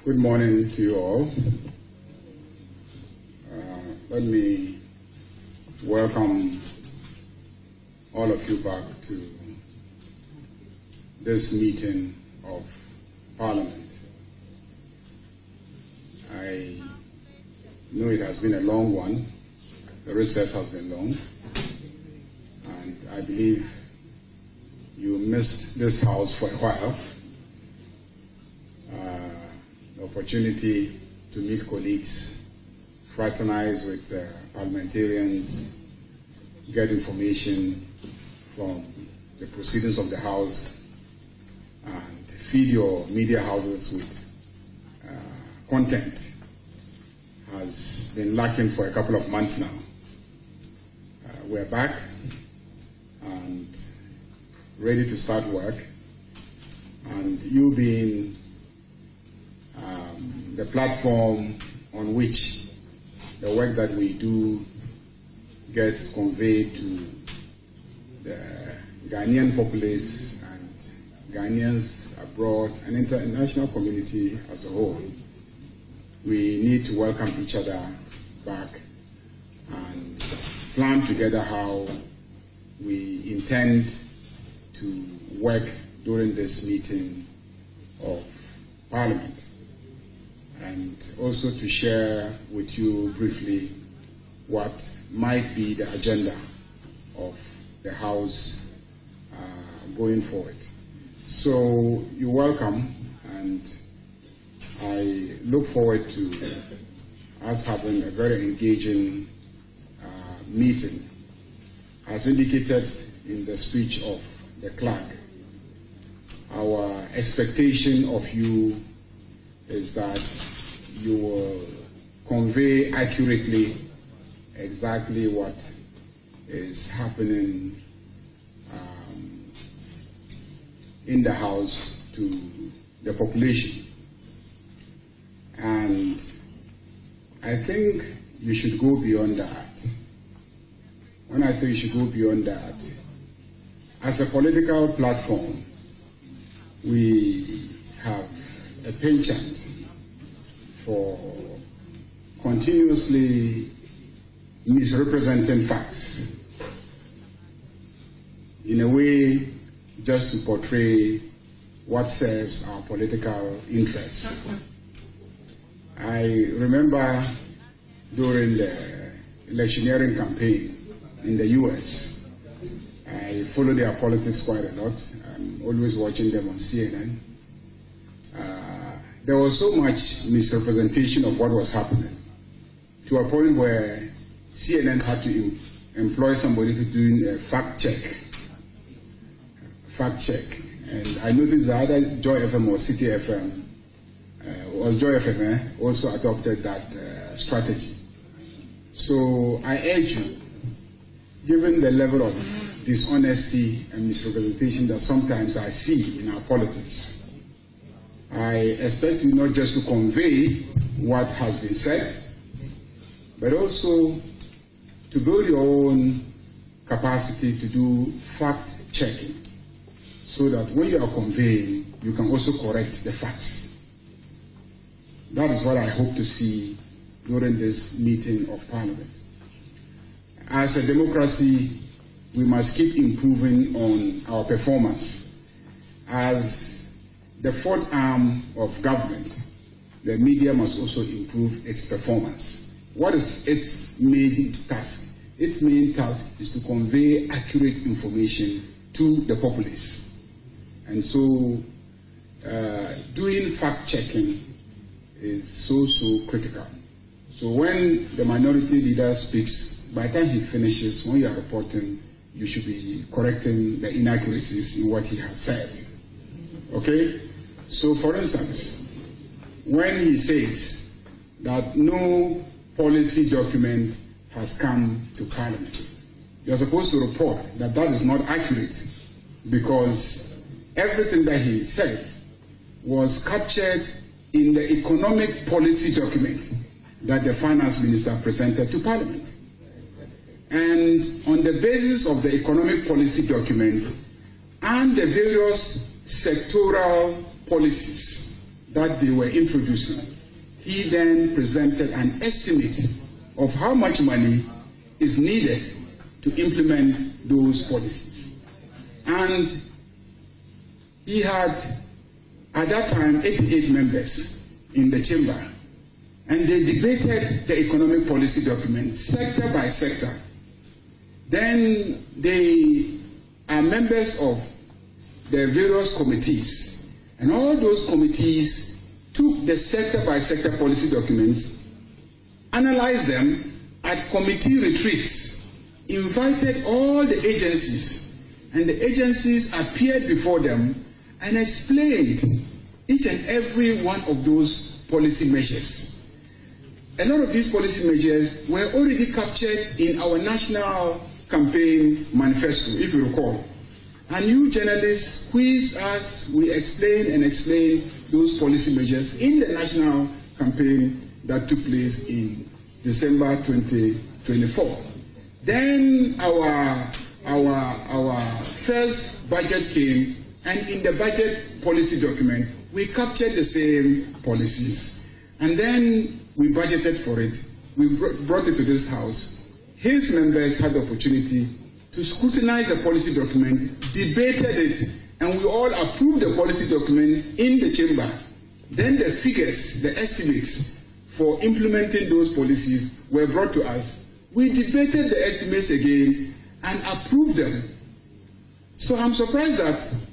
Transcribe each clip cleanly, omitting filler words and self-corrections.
Good morning to you all. Let me welcome all of you back to this meeting of Parliament. I know it has been a long one. The recess has been long. And I believe you missed this house for a while. The opportunity to meet colleagues, fraternize with parliamentarians, get information from the proceedings of the House, and feed your media houses with content has been lacking for a couple of months now. We're back and ready to start work, and you being the platform on which the work that we do gets conveyed to the Ghanaian populace and Ghanaians abroad and international community as a whole. We need to welcome each other back and plan together how we intend to work during this meeting of Parliament, and also to share with you briefly what might be the agenda of the House going forward. So you're welcome, and I look forward to us having a very engaging meeting. As indicated in the speech of the clerk, our expectation of you is that you will convey accurately exactly what is happening in the House to the population. And I think you should go beyond that. When I say you should go beyond that, as a political platform, we have a penchant for continuously misrepresenting facts in a way just to portray what serves our political interests. I remember during the electioneering campaign in the US, I follow their politics quite a lot. I'm always watching them on CNN. There was so much misrepresentation of what was happening, to a point where CNN had to employ somebody to do a fact check. And I noticed that either Joy FM or City FM, or Joy FM, also adopted that strategy. So I urge you, given the level of dishonesty and misrepresentation that sometimes I see in our politics, I expect you not just to convey what has been said, but also to build your own capacity to do fact-checking, so that when you are conveying, you can also correct the facts. That is what I hope to see during this meeting of Parliament. As a democracy, we must keep improving on our performance. As the fourth arm of government, the media must also improve its performance. What is its main task? Its main task is to convey accurate information to the populace. And so doing fact-checking is so critical. So when the minority leader speaks, by the time he finishes, when you are reporting, you should be correcting the inaccuracies in what he has said. Okay? So for instance, when he says that no policy document has come to Parliament, you are supposed to report that that is not accurate, because everything that he said was captured in the economic policy document that the finance minister presented to Parliament. And on the basis of the economic policy document and the various sectoral policies that they were introducing, he then presented an estimate of how much money is needed to implement those policies. And he had, at that time, 88 members in the chamber, and they debated the economic policy document sector by sector. Then they are members of the various committees, and all those committees took the sector by sector policy documents, analyzed them at committee retreats, invited all the agencies, and the agencies appeared before them and explained each and every one of those policy measures. A lot of these policy measures were already captured in our national campaign manifesto, if you recall. And you journalists quizzed us, we explained those policy measures in the national campaign that took place in December 2024. Then our first budget came, and in the budget policy document, we captured the same policies. And then we budgeted for it. We brought it to this house. His members had the opportunity to scrutinize the policy document, debated it, and we all approved the policy documents in the chamber. Then the figures, the estimates for implementing those policies were brought to us. We debated the estimates again and approved them. So I'm surprised that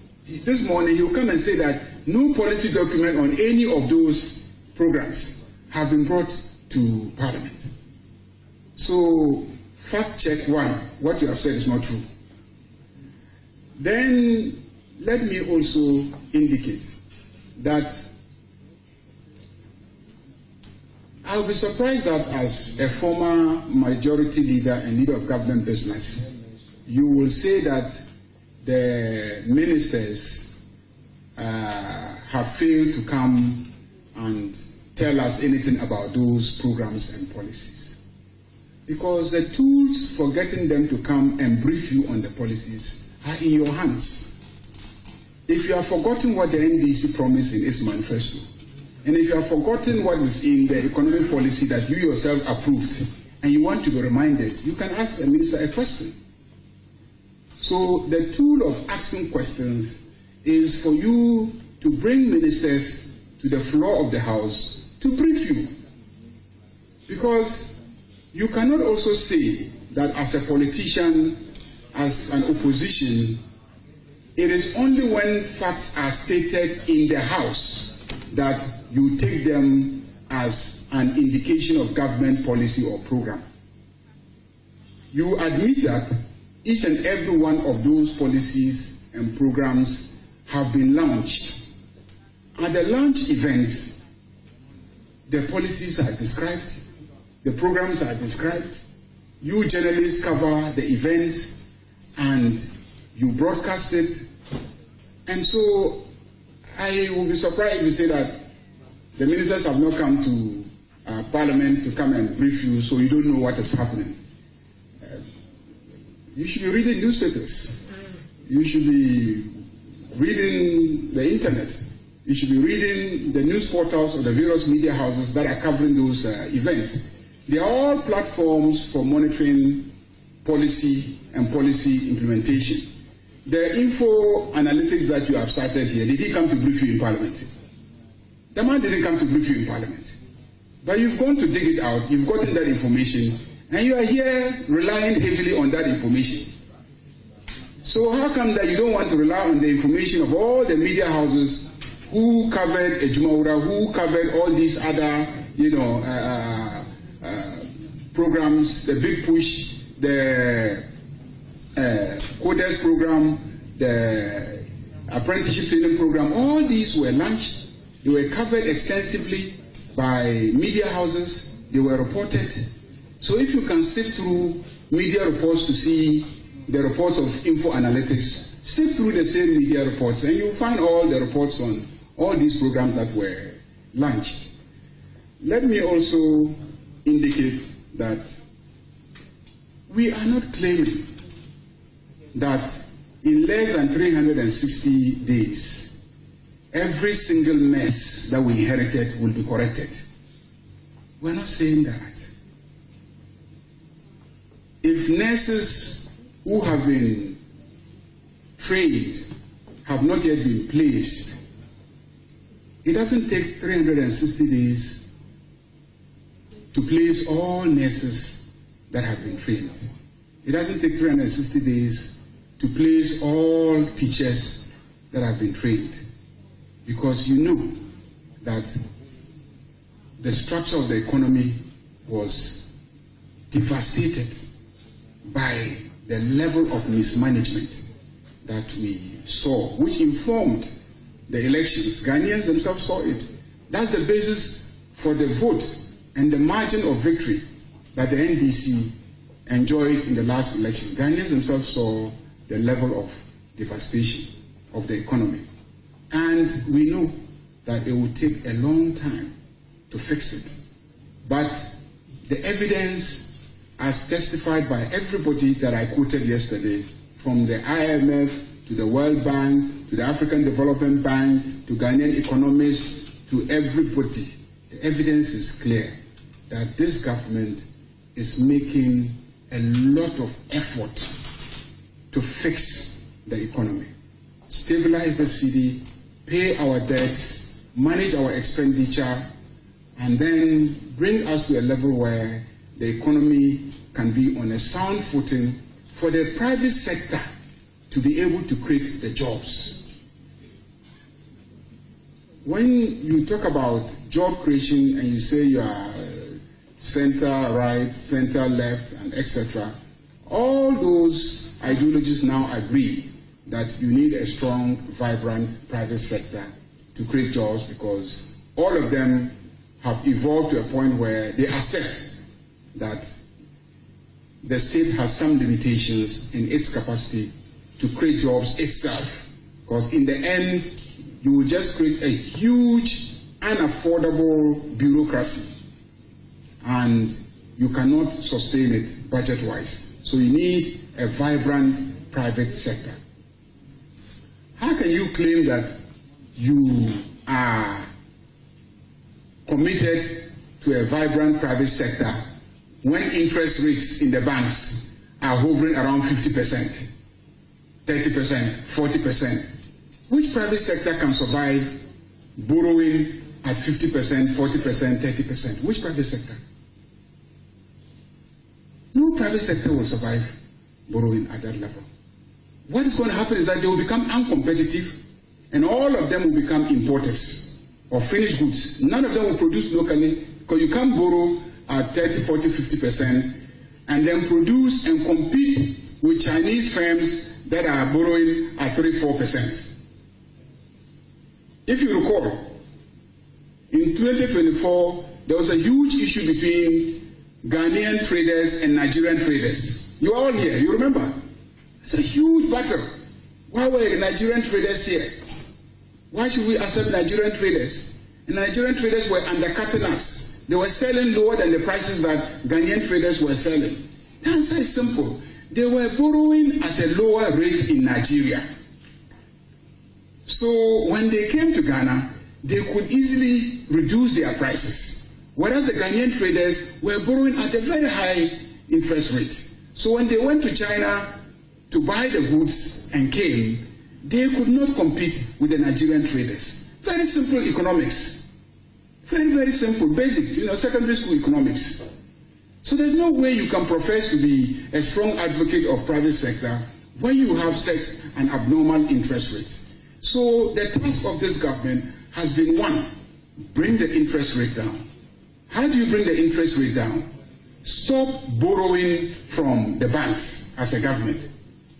this morning he'll come and say that no policy document on any of those programs have been brought to Parliament. So fact check one, what you have said is not true. Then let me also indicate that I'll be surprised that as a former majority leader and leader of government business, you will say that the ministers have failed to come and tell us anything about those programs and policies. Because the tools for getting them to come and brief you on the policies are in your hands. If you have forgotten what the NDC promised in its manifesto, and if you have forgotten what is in the economic policy that you yourself approved, and you want to be reminded, you can ask the minister a question. So the tool of asking questions is for you to bring ministers to the floor of the House to brief you. Because you cannot also say that as a politician, as an opposition, it is only when facts are stated in the House that you take them as an indication of government policy or program. You admit that each and every one of those policies and programs have been launched. At the launch events, the policies are described, the programs are described, you journalists cover the events and you broadcast it. And so I will be surprised if you say that the ministers have not come to Parliament to come and brief you, so you don't know what is happening. You should be reading newspapers. You should be reading the internet. You should be reading the news portals of the various media houses that are covering those events. They are all platforms for monitoring policy and policy implementation. The info analytics that you have started here, did he come to brief you in Parliament? The man didn't come to brief you in Parliament. But you've gone to dig it out, you've gotten that information, and you are here relying heavily on that information. So how come that you don't want to rely on the information of all the media houses who covered Ejumawura, who covered all these other, programs, the Big Push, the Codex program, the apprenticeship training program, all these were launched. They were covered extensively by media houses. They were reported. So if you can sift through media reports to see the reports of info analytics, sift through the same media reports, and you'll find all the reports on all these programs that were launched. Let me also indicate that we are not claiming that in less than 360 days, every single mess that we inherited will be corrected. We're not saying that. If nurses who have been trained have not yet been placed, it doesn't take 360 days to place all nurses that have been trained. It doesn't take 360 days to place all teachers that have been trained. Because you know that the structure of the economy was devastated by the level of mismanagement that we saw, which informed the elections. Ghanaians themselves saw it. That's the basis for the vote and the margin of victory that the NDC enjoyed in the last election. Ghanaians themselves saw the level of devastation of the economy. And we know that it will take a long time to fix it. But the evidence, as testified by everybody that I quoted yesterday, from the IMF to the World Bank to the African Development Bank to Ghanaian economists to everybody, the evidence is clear that this government is making a lot of effort to fix the economy, stabilize the city, pay our debts, manage our expenditure, and then bring us to a level where the economy can be on a sound footing for the private sector to be able to create the jobs. When you talk about job creation and you say you are center right, center left, and etc., all those ideologies now agree that you need a strong, vibrant private sector to create jobs, because all of them have evolved to a point where they accept that the state has some limitations in its capacity to create jobs itself. Because in the end, you will just create a huge, unaffordable bureaucracy, and you cannot sustain it budget-wise. So you need a vibrant private sector. How can you claim that you are committed to a vibrant private sector when interest rates in the banks are hovering around 50%, 30%, 40%? Which private sector can survive borrowing at 50%, 40%, 30%? Which private sector? No private sector will survive borrowing at that level. What is going to happen is that they will become uncompetitive, and all of them will become importers of finished goods. None of them will produce locally, because you can't borrow at 30, 40, 50%, and then produce and compete with Chinese firms that are borrowing at 3, 4%. If you recall, in 2024, there was a huge issue between Ghanaian traders and Nigerian traders. You are all here, you remember? It's a huge battle. Why were Nigerian traders here? Why should we accept Nigerian traders? And Nigerian traders were undercutting us. They were selling lower than the prices that Ghanaian traders were selling. The answer is simple. They were borrowing at a lower rate in Nigeria. So when they came to Ghana, they could easily reduce their prices, whereas the Ghanaian traders were borrowing at a very high interest rate. So when they went to China to buy the goods and came, they could not compete with the Nigerian traders. Very simple economics. Very, very simple, basic, secondary school economics. So there's no way you can profess to be a strong advocate of private sector when you have such an abnormal interest rate. So the task of this government has been, one, bring the interest rate down. How do you bring the interest rate down? Stop borrowing from the banks as a government.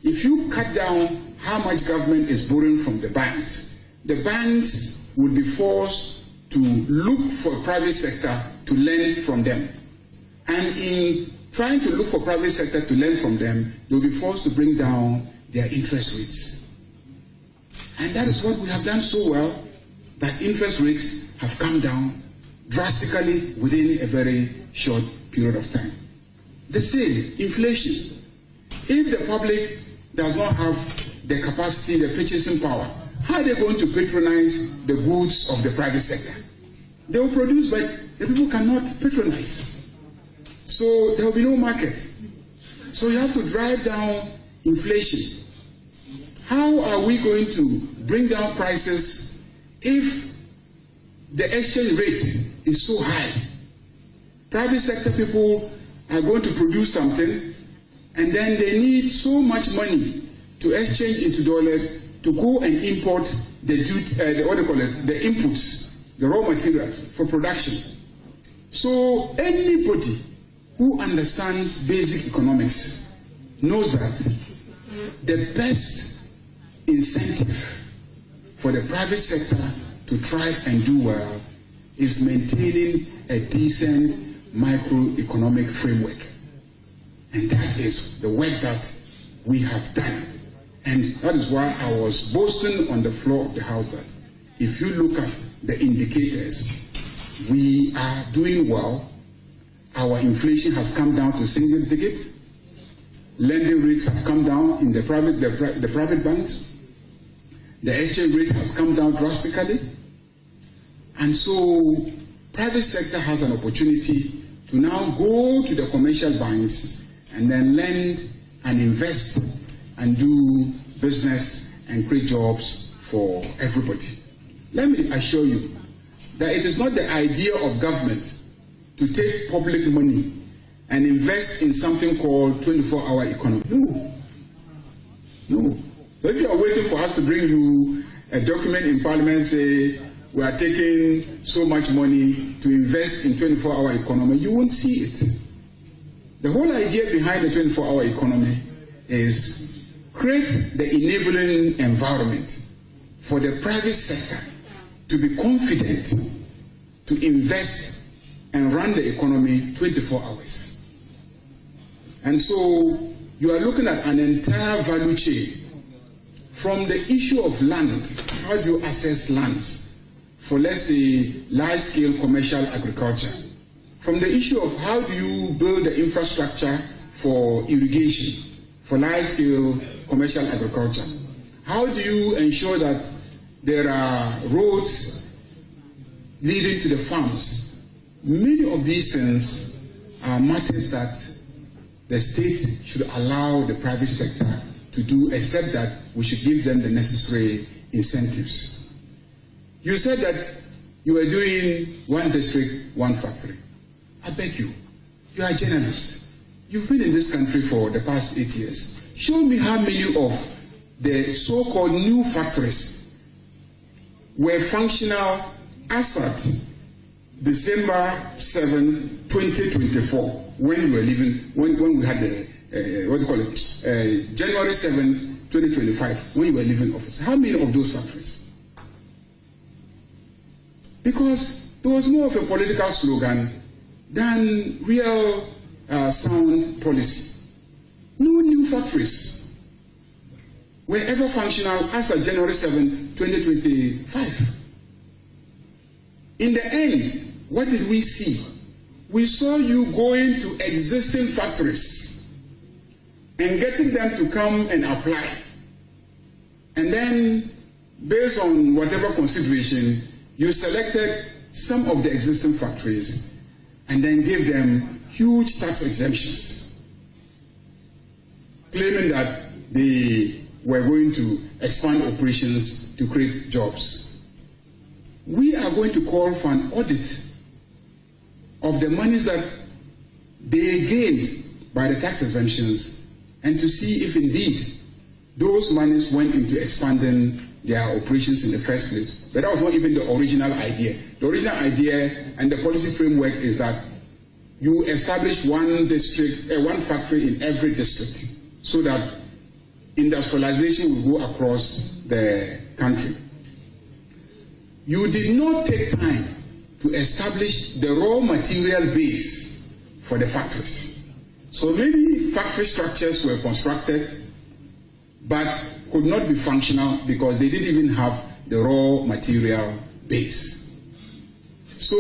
If you cut down how much government is borrowing from the banks will be forced to look for a private sector to lend from them. And in trying to look for private sector to lend from them, they'll be forced to bring down their interest rates. And that is what we have done so well, that interest rates have come down drastically within a very short period of time. The same, inflation. If the public does not have the capacity, the purchasing power, how are they going to patronize the goods of the private sector? They will produce, but the people cannot patronize. So there will be no market. So you have to drive down inflation. How are we going to bring down prices if the exchange rate is so high? Private sector people are going to produce something, and then they need so much money to exchange into dollars to go and import the inputs, the raw materials for production. So anybody who understands basic economics knows that the best incentive for the private sector to thrive and do well is maintaining a decent microeconomic framework. And that is the work that we have done. And that is why I was boasting on the floor of the House that if you look at the indicators, we are doing well. Our inflation has come down to single digits. Lending rates have come down in the private banks. The exchange rate has come down drastically. And so private sector has an opportunity to now go to the commercial banks and then lend and invest and do business and create jobs for everybody. Let me assure you that it is not the idea of government to take public money and invest in something called 24-hour economy. No. So if you are waiting for us to bring you a document in Parliament say we are taking so much money to invest in 24-hour economy, you won't see it. The whole idea behind the 24-hour economy is create the enabling environment for the private sector to be confident to invest and run the economy 24 hours. And so you are looking at an entire value chain from the issue of land. How do you access lands for, let's say, large-scale commercial agriculture? From the issue of how do you build the infrastructure for irrigation, for large-scale commercial agriculture? How do you ensure that there are roads leading to the farms? Many of these things are matters that the state should allow the private sector to do, except that we should give them the necessary incentives. You said that you were doing one district, one factory. I beg you, you are a journalist. You've been in this country for the past 8 years. Show me how many of the so-called new factories were functional as at December 7, 2024, when we were living, when we had the, January 7, 2025, when you were leaving office. How many of those factories? Because there was more of a political slogan than real sound policy. No new factories were ever functional as of January 7, 2025. In the end, what did we see? We saw you going to existing factories and getting them to come and apply. And then, based on whatever consideration, you selected some of the existing factories and then gave them huge tax exemptions, claiming that they were going to expand operations to create jobs. We are going to call for an audit of the monies that they gained by the tax exemptions and to see if indeed those monies went into expanding their operations in the first place. But that was not even the original idea. The original idea and the policy framework is that you establish one district, one factory in every district so that industrialization will go across the country. You did not take time to establish the raw material base for the factories. So many factory structures were constructed but could not be functional because they didn't even have the raw material base. So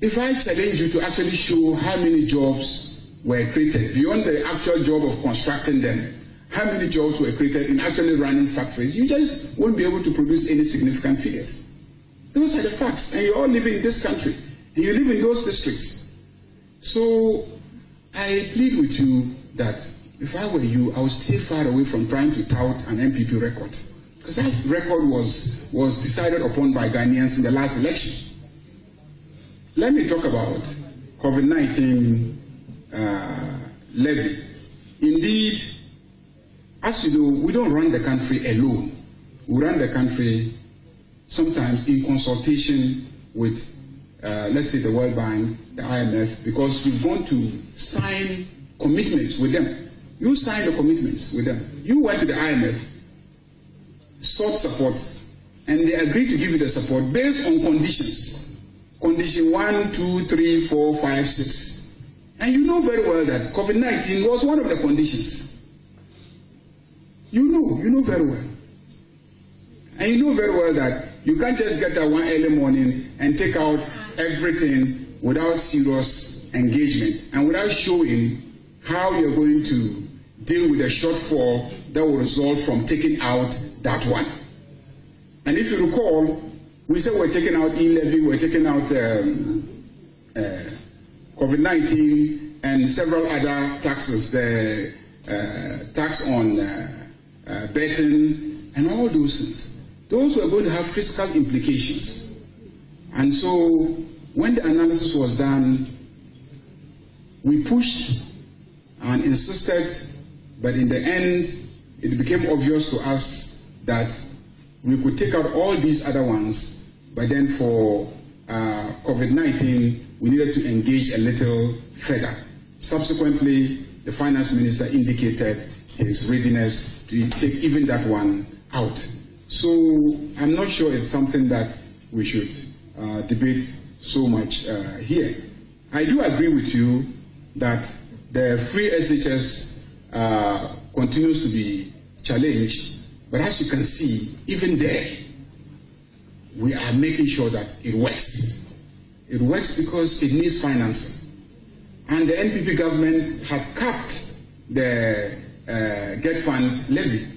if I challenge you to actually show how many jobs were created beyond the actual job of constructing them, how many jobs were created in actually running factories, you just won't be able to produce any significant figures. Those are the facts, and you all live in this country, and you live in those districts. So I plead with you that if I were you, I would stay far away from trying to tout an MPP record, because that record was decided upon by Ghanaians in the last election. Let me talk about COVID-19 levy. Indeed, as you know, we don't run the country alone. We run the country sometimes in consultation with, let's say, the World Bank, the IMF, because we've gone to sign commitments with them. You signed the commitments with them. You went to the IMF, sought support, and they agreed to give you the support based on conditions. Condition 1, 2, 3, 4, 5, 6. And you know very well that COVID-19 was one of the conditions. You know very well. And you know very well that you can't just get that one early morning and take out everything without serious engagement and without showing how you're going to deal with the shortfall that will result from taking out that one. And if you recall, we said we're taking out e-levy, we're taking out COVID-19 and several other taxes, the tax on betting and all those things. Those were going to have fiscal implications. And so when the analysis was done, we pushed and insisted, but in the end, it became obvious to us that we could take out all these other ones, but then for COVID-19, we needed to engage a little further. Subsequently, the finance minister indicated his readiness to take even that one out. So I'm not sure it's something that we should debate so much here. I do agree with you that the free SHS continues to be challenged, but as you can see, even there, we are making sure that it works. It works because it needs financing. And the NPP government had capped the Get Fund levy.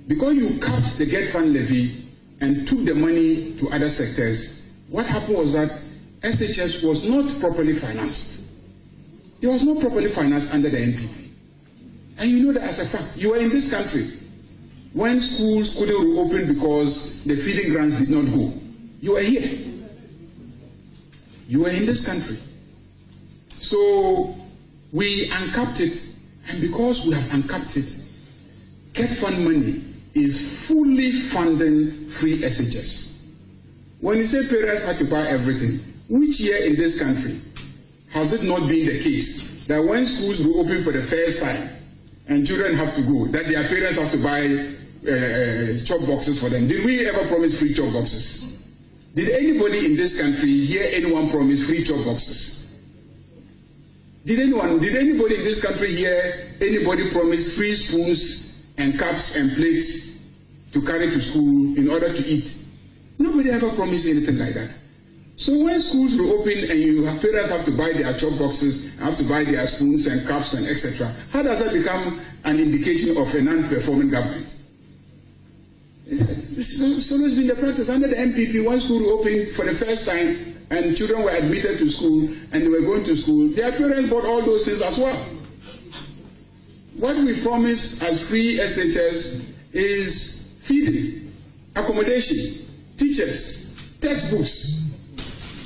Because you capped the Get Fund levy and took the money to other sectors, what happened was that SHS was not properly financed. It was not properly financed under the NPP. And you know that as a fact. You were in this country when schools couldn't reopen because the feeding grants did not go. You were here. You were in this country. So we uncapped it, and because we have uncapped it, Get Fund money is fully funding free SHS. When you say parents had to buy everything, which year in this country has it not been the case that when schools reopen for the first time and children have to go, that their parents have to buy chalk boxes for them? Did we ever promise free chalk boxes? Did anybody in this country hear anyone promise free chalk boxes? Did anybody in this country hear anybody promise free spoons and cups and plates to carry to school in order to eat? Nobody ever promised anything like that. So when schools reopen and parents have to buy their chalk boxes, have to buy their spoons and cups and etc., how does that become an indication of a non-performing government? This has always been the practice under the MPP. When school reopened for the first time and children were admitted to school and they were going to school, their parents bought all those things as well. What we promise as free SHS is feeding, accommodation, teachers, textbooks.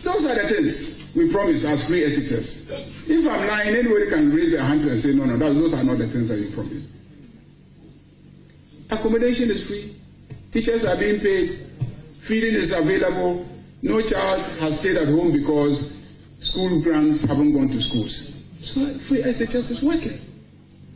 Those are the things we promise as free SHS. If I'm lying, anybody can raise their hands and say, no, those are not the things that you promise. Accommodation is free. Teachers are being paid. Feeding is available. No child has stayed at home because school grants haven't gone to schools. So free SHS is working.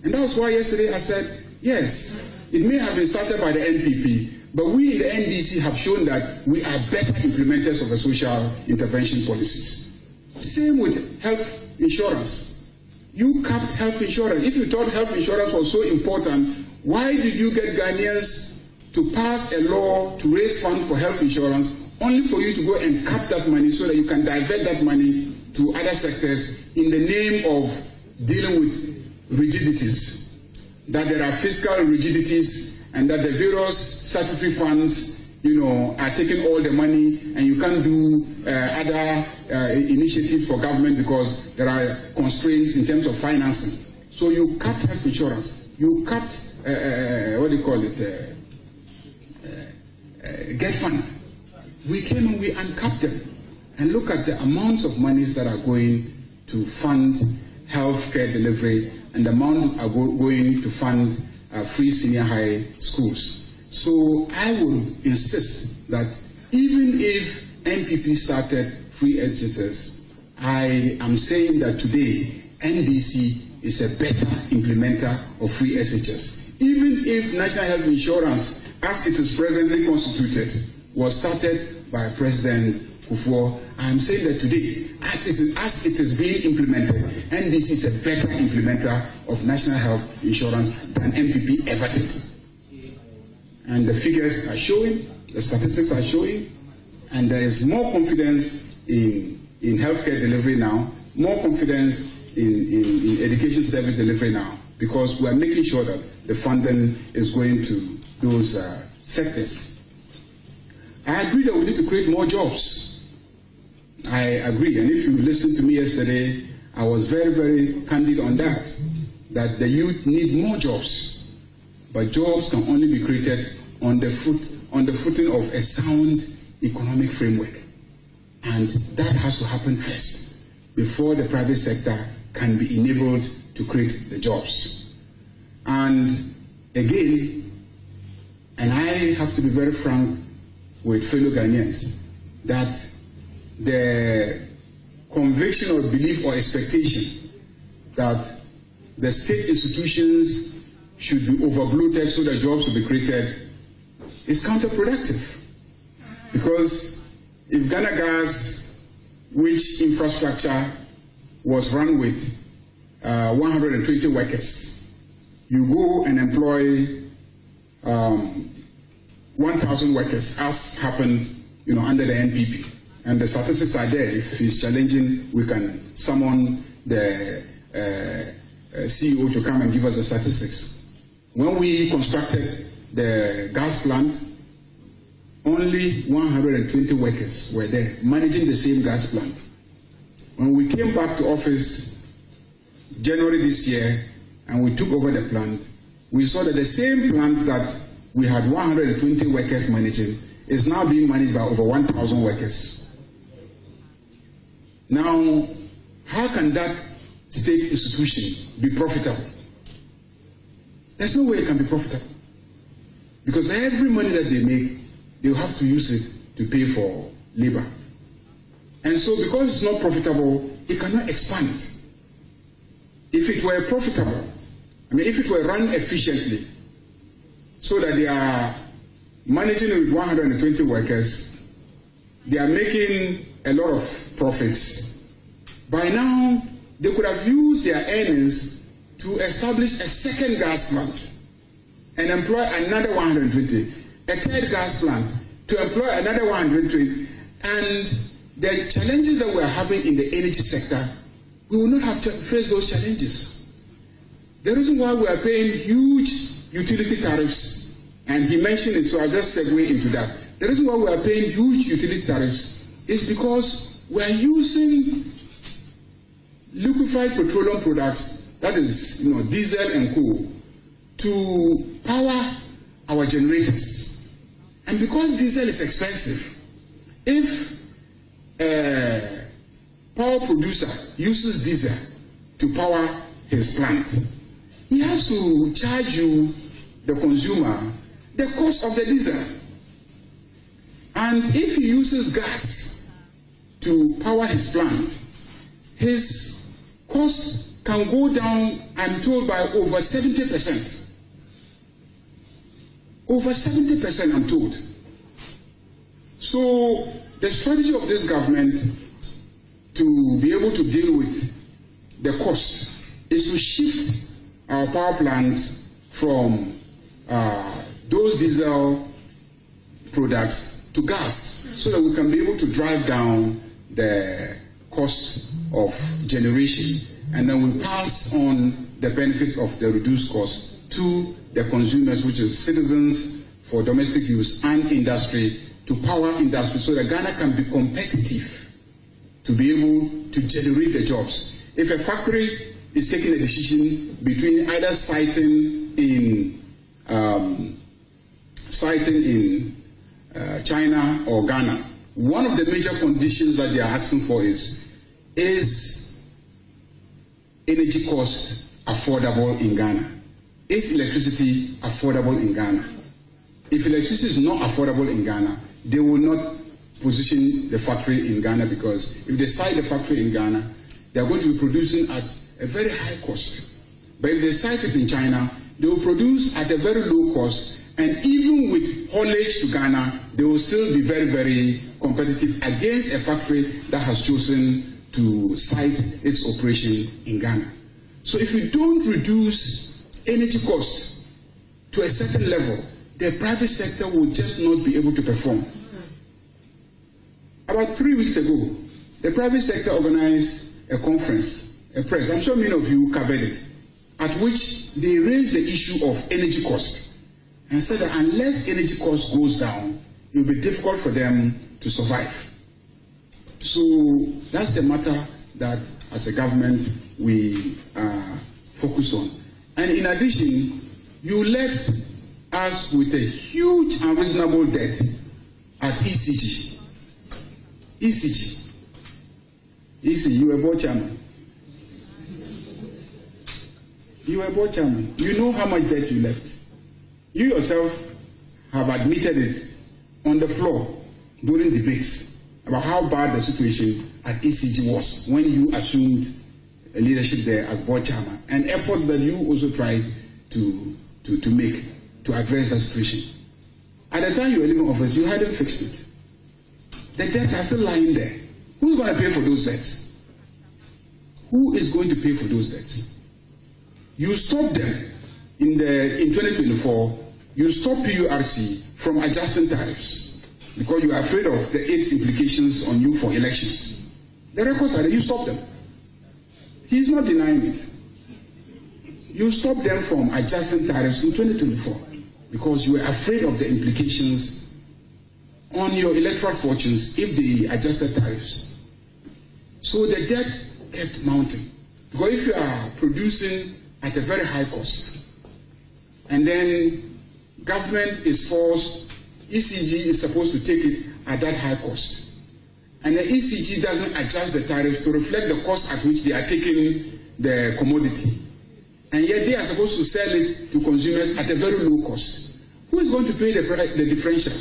And that was why yesterday I said, yes, it may have been started by the NPP, but we in the NDC have shown that we are better implementers of the social intervention policies. Same with health insurance. You capped health insurance. If you thought health insurance was so important, why did you get Ghanaians to pass a law to raise funds for health insurance only for you to go and cap that money so that you can divert that money to other sectors in the name of dealing with rigidities? that there are fiscal rigidities and that the various statutory funds, are taking all the money and you can't do other initiatives for government because there are constraints in terms of financing. So you cut health insurance, you cut, get fund. We came and we uncapped them. And look at the amounts of monies that are going to fund healthcare delivery and the amount are going to fund free senior high schools. So I would insist that even if NPP started free SHS, I am saying that today NDC is a better implementer of free SHS. Even if National Health Insurance, as it is presently constituted, was started by President Kufuor, I am saying that today, as it is being implemented, NDC is a better implementer of National Health Insurance than NPP ever did. And the figures are showing, the statistics are showing, and there is more confidence in healthcare delivery now, more confidence in education service delivery now, because we are making sure that the funding is going to those sectors. I agree that we need to create more jobs. I agree, and if you listened to me yesterday, I was very, very candid on that the youth need more jobs, but jobs can only be created on the footing of a sound economic framework, and that has to happen first before the private sector can be enabled to create the jobs. And again, and I have to be very frank with fellow Ghanaians, that the conviction or belief or expectation that the state institutions should be overbloated so that jobs will be created is counterproductive. Because if Ghana Gas, which infrastructure was run with 120 workers, you go and employ 1,000 workers, as happened, under the NPP. And the statistics are there. If he's challenging, we can summon the CEO to come and give us the statistics. When we constructed the gas plant, only 120 workers were there managing the same gas plant. When we came back to office January this year and we took over the plant, we saw that the same plant that we had 120 workers managing is now being managed by over 1,000 workers. Now, how can that state institution be profitable? There's no way it can be profitable. Because every money that they make, they'll have to use it to pay for labor. And so because it's not profitable, it cannot expand. If it were profitable, if it were run efficiently, so that they are managing with 120 workers, they are making a lot of profits. By now, they could have used their earnings to establish a second gas plant and employ another 120, a third gas plant to employ another 120, and the challenges that we are having in the energy sector, we will not have to face those challenges. The reason why we are paying huge utility tariffs, and he mentioned it, so I'll just segue into that. The reason why we are paying huge utility tariffs is because we are using liquefied petroleum products, that is, diesel and coal, to power our generators. And because diesel is expensive, if a power producer uses diesel to power his plant, he has to charge you, the consumer, the cost of the diesel. And if he uses gas to power his plant, his cost can go down, I'm told, by over 70%. Over 70%, I'm told. So the strategy of this government to be able to deal with the cost is to shift our power plants from those diesel products to gas, so that we can be able to drive down the cost of generation, and then we pass on the benefits of the reduced cost to the consumers, which is citizens for domestic use and industry, to power industry, so that Ghana can be competitive to be able to generate the jobs. If a factory is taking a decision between either siting in China or Ghana, one of the major conditions that they are asking for is energy cost affordable in Ghana? Is electricity affordable in Ghana? If electricity is not affordable in Ghana, they will not position the factory in Ghana, because if they site the factory in Ghana, they are going to be producing at a very high cost. But if they site it in China, they will produce at a very low cost, and even with haulage to Ghana, they will still be very, very competitive against a factory that has chosen to site its operation in Ghana. So if we don't reduce energy costs to a certain level, the private sector will just not be able to perform. About 3 weeks ago, the private sector organized a conference, a press, I'm sure many of you covered it, at which they raised the issue of energy cost and said that unless energy cost goes down, it will be difficult for them to survive. So that's the matter that as a government we focus on. And in addition, you left us with a huge unreasonable debt at ECG. ECG, you were board chairman. You were board chairman. You know how much debt you left. You yourself have admitted it on the floor during debates about how bad the situation at ECG was when you assumed a leadership there as board chairman, and efforts that you also tried to make to address that situation. At the time you were leaving office, you hadn't fixed it. The debts are still lying there. Who's going to pay for those debts? Who is going to pay for those debts? You stopped them in 2024. You stopped PURC from adjusting tariffs because you are afraid of its implications on you for elections. The records are there. You stopped them. He's not denying it. You stopped them from adjusting tariffs in 2024 because you were afraid of the implications on your electoral fortunes if they adjusted tariffs. So the debt kept mounting. Because if you are producing at a very high cost, and then government is forced, ECG is supposed to take it at that high cost, and the ECG doesn't adjust the tariff to reflect the cost at which they are taking the commodity, and yet they are supposed to sell it to consumers at a very low cost. Who is going to pay the differential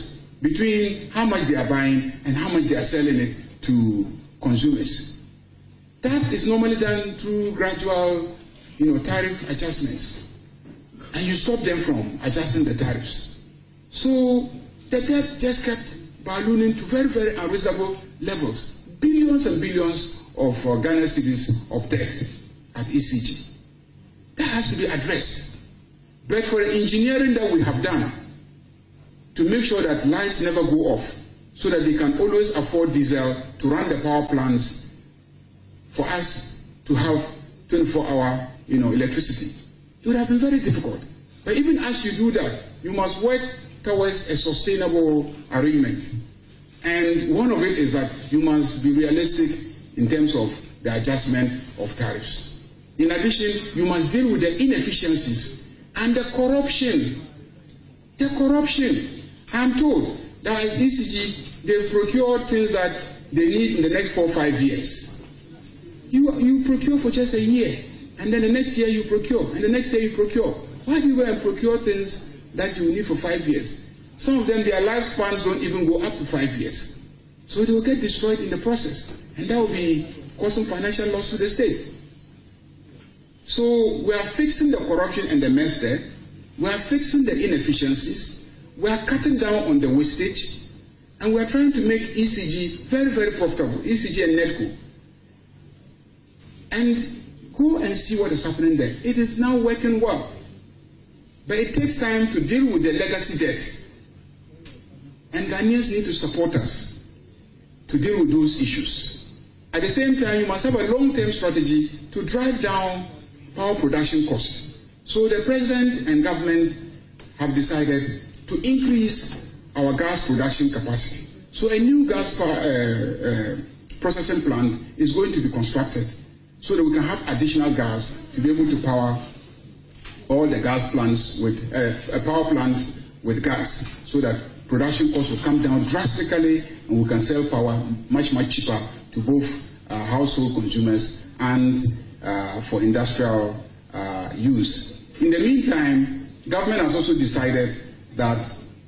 between how much they are buying and how much they are selling it to consumers? That is normally done through gradual, tariff adjustments, and you stop them from adjusting the tariffs. So the debt just kept ballooning to very, very unreasonable levels, billions and billions of Ghana cedis of debt at ECG. That has to be addressed. But for the engineering that we have done to make sure that lights never go off, so that they can always afford diesel to run the power plants, for us to have 24-hour, electricity, it would have been very difficult. But even as you do that, you must work towards a sustainable arrangement. And one of it is that you must be realistic in terms of the adjustment of tariffs. In addition, you must deal with the inefficiencies and the corruption. The corruption. I'm told that at ECG, they procure things that they need in the next 4 or 5 years. You procure for just a year, and then the next year you procure, and the next year you procure. Why do you go and procure things that you need for 5 years? Some of them, their lifespans don't even go up to 5 years. So they will get destroyed in the process, and that will be causing financial loss to the state. So we are fixing the corruption and the mess there. We are fixing the inefficiencies. We are cutting down on the wastage, and we are trying to make ECG very, very profitable, ECG and NEDCO. And go and see what is happening there. It is now working well. But it takes time to deal with the legacy debts. And Ghanaians need to support us to deal with those issues. At the same time, you must have a long-term strategy to drive down power production costs, So the president and government have decided to increase our gas production capacity. So a new gas processing plant is going to be constructed so that we can have additional gas to be able to power all the gas plants with power plants with gas, so that production costs will come down drastically and we can sell power much cheaper to both household consumers and for industrial use. In the meantime, government has also decided that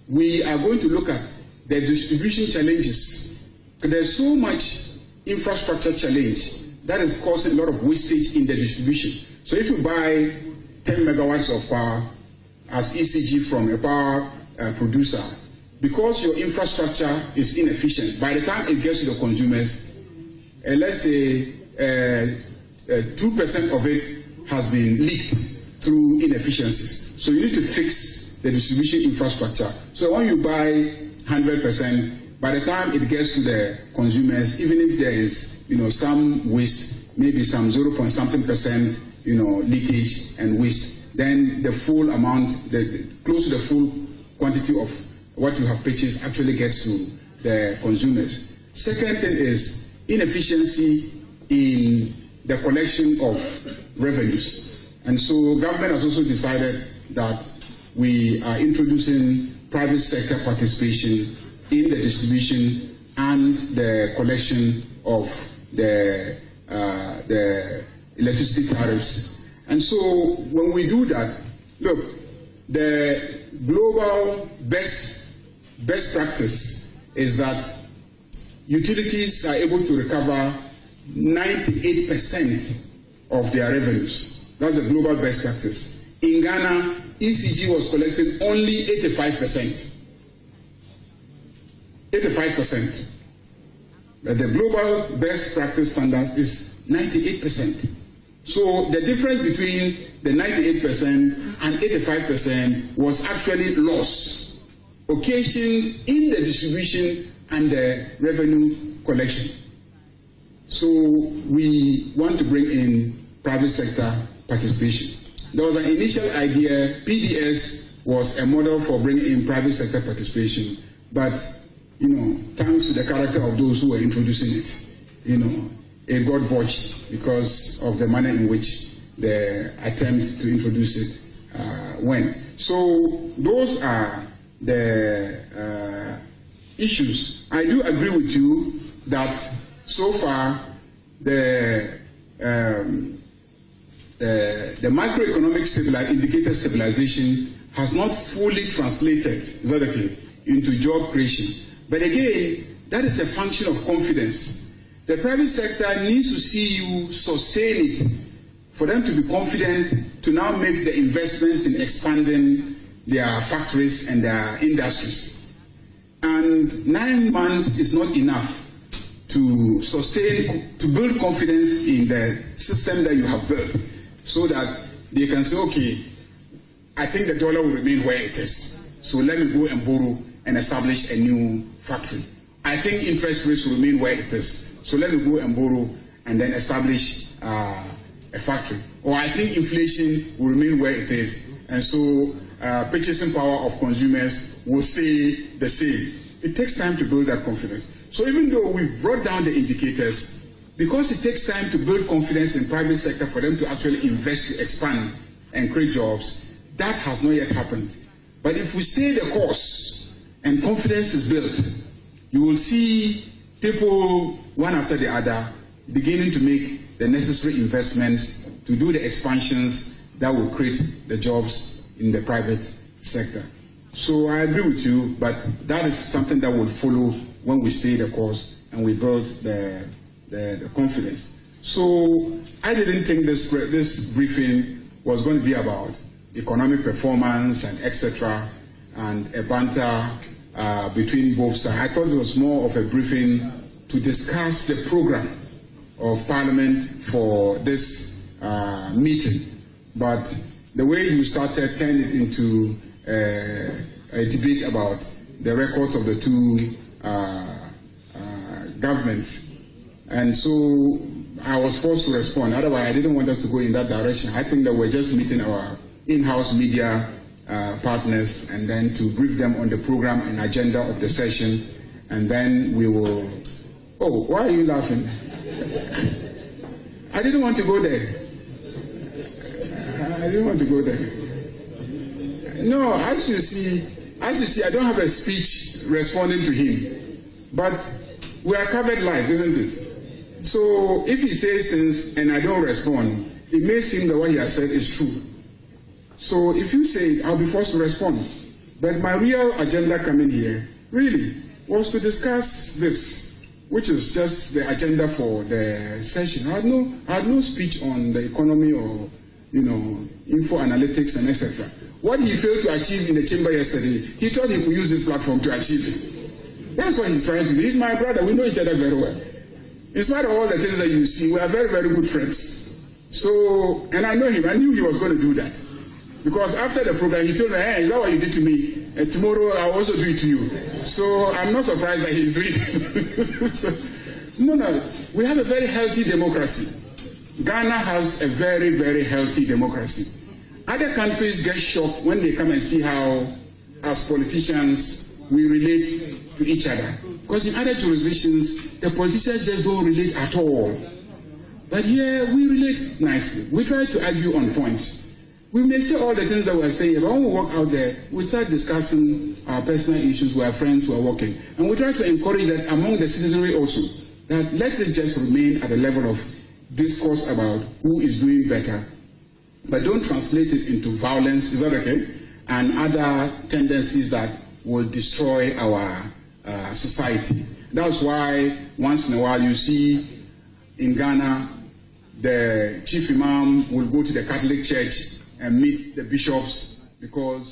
we are going to look at the distribution challenges. There's so much infrastructure challenge that is causing a lot of wastage in the distribution. So if you buy 10 megawatts of power as ECG from a power producer, because your infrastructure is inefficient, by the time it gets to the consumers, let's say 2% of it has been leaked through inefficiencies. So you need to fix the distribution infrastructure. So when you buy 100%, by the time it gets to the consumers, even if there is, some waste, maybe some 0.something%, leakage and waste, then the full amount, close to the full quantity of what you have purchased actually gets to the consumers. Second thing is inefficiency in the collection of revenues. And so government has also decided that we are introducing private sector participation in the distribution and the collection of the electricity tariffs. And so when we do that, look, the global best practice is that utilities are able to recover 98% of their revenues. That's a global best practice. In Ghana, ECG was collecting only 85%. 85%. But the global best practice standards is 98%. So the difference between the 98% and 85% was actually loss, occasioned in the distribution and the revenue collection. So we want to bring in private sector participation. There was an initial idea, PDS was a model for bringing in private sector participation, but thanks to the character of those who were introducing it, it got botched because of the manner in which the attempt to introduce it went. So those are the issues. I do agree with you that so far the macroeconomic indicator stabilization has not fully translated into job creation. But again, that is a function of confidence. The private sector needs to see you sustain it for them to be confident to now make the investments in expanding their factories and their industries. And 9 months is not enough to sustain, to build confidence in the system that you have built, so that they can say, okay, I think the dollar will remain where it is, so let me go and borrow and establish a new factory. I think interest rates will remain where it is, so let me go and borrow and then establish a factory. Or I think inflation will remain where it is, and so purchasing power of consumers will stay the same. It takes time to build that confidence. So even though we've brought down the indicators, because it takes time to build confidence in private sector for them to actually invest, to expand and create jobs, that has not yet happened. But if we stay the course and confidence is built, you will see people, one after the other, beginning to make the necessary investments to do the expansions that will create the jobs in the private sector. So I agree with you, but that is something that will follow when we stay the course and we build the confidence. So I didn't think this briefing was going to be about economic performance and etc. and a banter between both sides. I thought it was more of a briefing to discuss the program of Parliament for this meeting. But the way you started turned it into a debate about the records of the two governments. And so I was forced to respond. Otherwise, I didn't want us to go in that direction. I think that we're just meeting our in-house media partners, and then to brief them on the program and agenda of the session, and then we will... Oh, why are you laughing? I didn't want to go there. I didn't want to go there. No, as you see, I don't have a speech responding to him. But we are covered live, isn't it? So if he says things and I don't respond, it may seem that what he has said is true. So if you say it, I'll be forced to respond. But my real agenda coming here, really, was to discuss this, which is just the agenda for the session. I had no speech on the economy or, info analytics and etc. What he failed to achieve in the chamber yesterday, he thought he could use this platform to achieve it. That's what he's trying to do. He's my brother. We know each other very well. In spite of all the things that you see, we are very, very good friends. So, and I know him. I knew he was going to do that. Because after the program, he told me, hey, is that what you did to me? And tomorrow, I'll also do it to you. So, I'm not surprised that he's doing it. No. We have a very healthy democracy. Ghana has a very, very healthy democracy. Other countries get shocked when they come and see how, as politicians, we relate to each other. Because in other jurisdictions, the politicians just don't relate at all. But here, we relate nicely. We try to argue on points. We may say all the things that we're saying, but when we walk out there, we start discussing our personal issues with our friends who are working. And we try to encourage that among the citizenry also, that let it just remain at the level of discourse about who is doing better, but don't translate it into violence, is that okay? And other tendencies that will destroy our society. That's why once in a while you see in Ghana, the chief imam will go to the Catholic Church and meet the bishops because